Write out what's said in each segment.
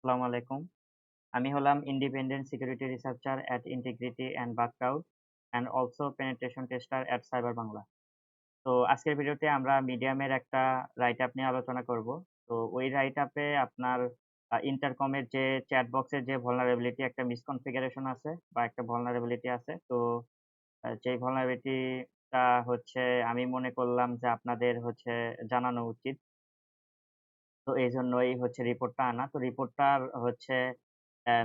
আসসালামু আলাইকুম। আমি হলাম independent security researcher at Intigriti and Bugcrowd and also penetration tester at cyber Bangla. তো আজকের ভিডিওতে আমরা মিডিয়ামের একটা রাইট আপ নিয়ে আলোচনা করব। তো ওই রাইট আপে আপনার ইন্টারকমের যে চ্যাট বক্সের যে vulnerability একটা মিসকনফিগারেশন আছে বা একটা vulnerability আছে। তো যেই vulnerability টা হচ্ছে আমি মনে করলাম যে আপনাদের হচ্ছে জানানো উচিত। তো এইজন্যই হচ্ছে রিপোর্টটা আনা। তো রিপোর্টটার হচ্ছে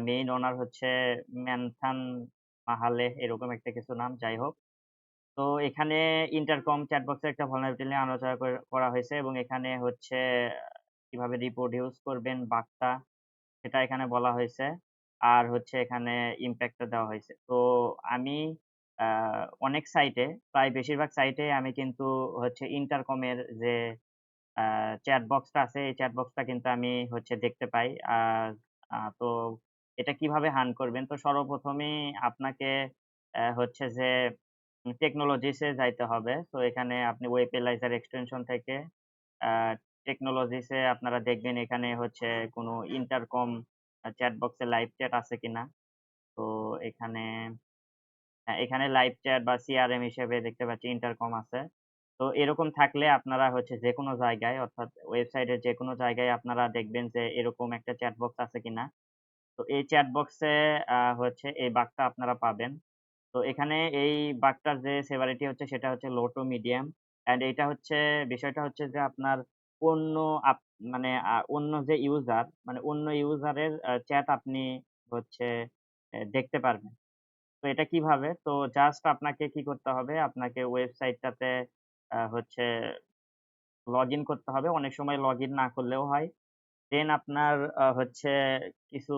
মেইন ওনার হচ্ছে ম্যানথান মাহালে এরকম একটা কিছু নাম, যাই হোক। তো এখানে ইন্টারকম চ্যাটবক্সের একটা vulnerability নিয়ে আলোচনা করা হয়েছে এবং এখানে হচ্ছে কিভাবে রিপ্রোডিউস করবেন বাগটা সেটা এখানে বলা হয়েছে। আর হচ্ছে এখানে ইমপ্যাক্টটা দেওয়া হয়েছে। তো আমি আ অনেক সাইটে প্রায় বেশিরভাগ সাইটে আমি কিন্তু হচ্ছে ইন্টারকমের যে আ চ্যাট বক্সটা আছে, এই চ্যাট বক্সটা কিন্তু আমি হচ্ছে দেখতে পাই। আর তো এটা কিভাবে হান করবেন? তো সর্বপ্রথমেই আপনাকে হচ্ছে যে টেকনোলজিস এ যাইতে হবে। তো এখানে আপনি ওয়েব এলাইজার এক্সটেনশন থেকে আ টেকনোলজিস এ আপনারা দেখবেন এখানে হচ্ছে কোনো ইন্টারকম চ্যাট বক্সে লাইভ চ্যাট আছে কিনা। তো এখানে হ্যাঁ, এখানে লাইভ চ্যাট বা সিআরএম হিসেবে দেখতে পাচ্ছি ইন্টারকম আছে। তো এরকম থাকলে আপনারা হচ্ছে যেকোনো জায়গায় অর্থাৎ ওয়েবসাইটের যেকোনো জায়গায় আপনারা দেখবেন যে এরকম একটা চ্যাট বক্স আছে কিনা। তো এই চ্যাট বক্সে হচ্ছে এই বাগটা আপনারা পাবেন। তো এখানে এই বাগটার যে সেভারিটি হচ্ছে সেটা হচ্ছে লো টু মিডিয়াম অ্যান্ড এইটা হচ্ছে বিষয়টা হচ্ছে যে আপনার অন্য আপ মানে অন্য যে ইউজার মানে অন্য ইউজারের চ্যাট আপনি হচ্ছে দেখতে পারবেন। তো এটা কিভাবে? তো জাস্ট আপনাকে কি করতে হবে? আপনাকে ওয়েবসাইটটাতে হচ্ছে লগইন করতে হবে। অনেক সময় লগইন না করলেও হয়। দেন আপনার হচ্ছে কিছু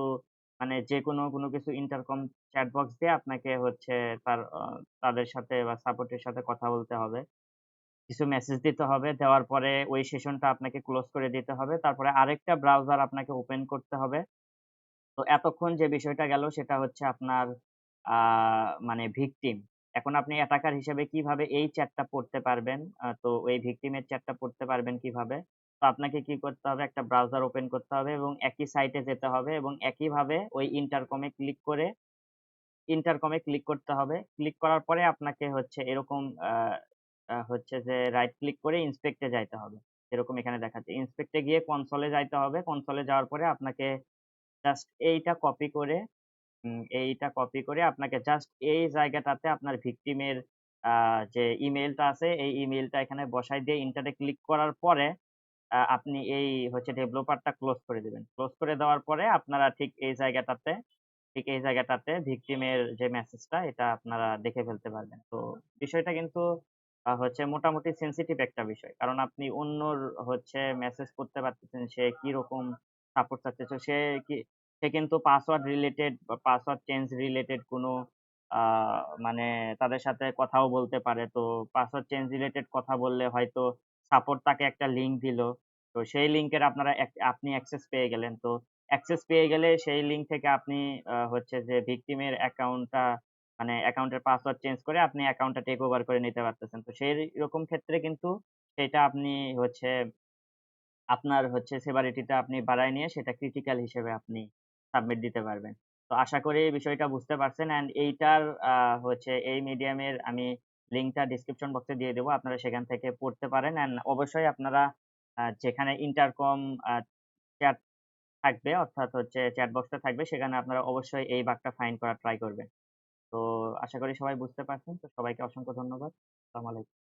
মানে যেকোনো কোনো কিছু ইন্টারকম চ্যাট বক্স দিয়ে আপনাকে হচ্ছে তাদের সাথে বা সাপোর্টের সাথে কথা বলতে হবে। কিছু মেসেজ দিতে হবে। দেওয়ার পরে ওই সেশনটা আপনাকে ক্লোজ করে দিতে হবে। তারপরে আরেকটা ব্রাউজার আপনাকে ওপেন করতে হবে। তো এতক্ষণ যে বিষয়টা গেল সেটা হচ্ছে আপনার আ মানে ভিকটিম। এখন আপনি অ্যাটাকার হিসেবে কিভাবে এই চ্যাটটা পড়তে পারবেন? তো এই ভিকটিমের চ্যাটটা পড়তে পারবেন কিভাবে? তো আপনাকে কি করতে হবে? একটা ব্রাউজার ওপেন করতে হবে এবং একই সাইটে যেতে হবে এবং একইভাবে ওই ইন্টারকমে ক্লিক করতে হবে। ক্লিক করার পরে আপনাকে হচ্ছে এরকম আ আ হচ্ছে যে রাইট ক্লিক করে ইন্সপেক্ট এ যাইতে হবে। যেরকম এখানে দেখাচ্ছে। ইন্সপেক্ট এ গিয়ে কনসোল এ যাইতে হবে। কনসোল এ যাওয়ার পরে আপনাকে জাস্ট এইটা কপি করে আপনাকে জাস্ট এই জায়গাটাতে আপনার ভিকটিমের যে ইমেইলটা আছে, এই ইমেইলটা এখানে বসায় দিয়ে এন্টারে ক্লিক করার পরে আপনি এই হচ্ছে ডেভেলপারটা ক্লোজ করে দিবেন। ক্লোজ করে দেওয়ার পরে আপনারা ঠিক এই জায়গাটাতে ভিকটিমের যে মেসেজটা এটা আপনারা দেখে ফেলতে পারবেন। তো বিষয়টা কিন্তু হচ্ছে মোটামুটি সেনসিটিভ একটা বিষয়। কারণ আপনি অন্যর হচ্ছে মেসেজ পড়তে পারতেছেন, সে কিরকম সাপোর্ট চাচ্ছে। কি সে কিন্তু পাসওয়ার্ড রিলেটেড বা পাসওয়ার্ড চেঞ্জ রিলেটেড কোনো আ মানে তাদের সাথে কথাও বলতে পারে। তো পাসওয়ার্ড চেঞ্জ রিলেটেড কথা বললে হয়তো সাপোর্ট তাকে একটা লিঙ্ক দিল। তো সেই লিঙ্কের আপনি অ্যাক্সেস পেয়ে গেলেন। তো অ্যাক্সেস পেয়ে গেলে সেই লিঙ্ক থেকে আপনি হচ্ছে যে ভিকটিমের অ্যাকাউন্টটা মানে অ্যাকাউন্টের পাসওয়ার্ড চেঞ্জ করে আপনি অ্যাকাউন্টটা টেক ওভার করে নিতে পারতেছেন। তো সেই রকম ক্ষেত্রে কিন্তু সেটা আপনি হচ্ছে আপনার হচ্ছে সেভারিটিটা আপনি বাড়ায় নিয়ে সেটা ক্রিটিক্যাল হিসেবে আপনি সাবমিট দিতে পারবেন। তো আশা করি বিষয়টা বুঝতে পারছেন অ্যান্ড এইটার হচ্ছে এই মিডিয়ামের আমি লিঙ্কটা ডেসক্রিপশন বক্সে দিয়ে দেব। আপনারা সেখান থেকে পড়তে পারেন অ্যান্ড অবশ্যই আপনারা যেখানে ইন্টারকম আ চ্যাট থাকবে অর্থাৎ হচ্ছে চ্যাট বক্সটা থাকবে সেখানে আপনারা অবশ্যই এই বাগটা ফাইন্ড করার ট্রাই করবেন। তো আশা করি সবাই বুঝতে পারছেন। তো সবাইকে অসংখ্য ধন্যবাদ। আসসালামু আলাইকুম।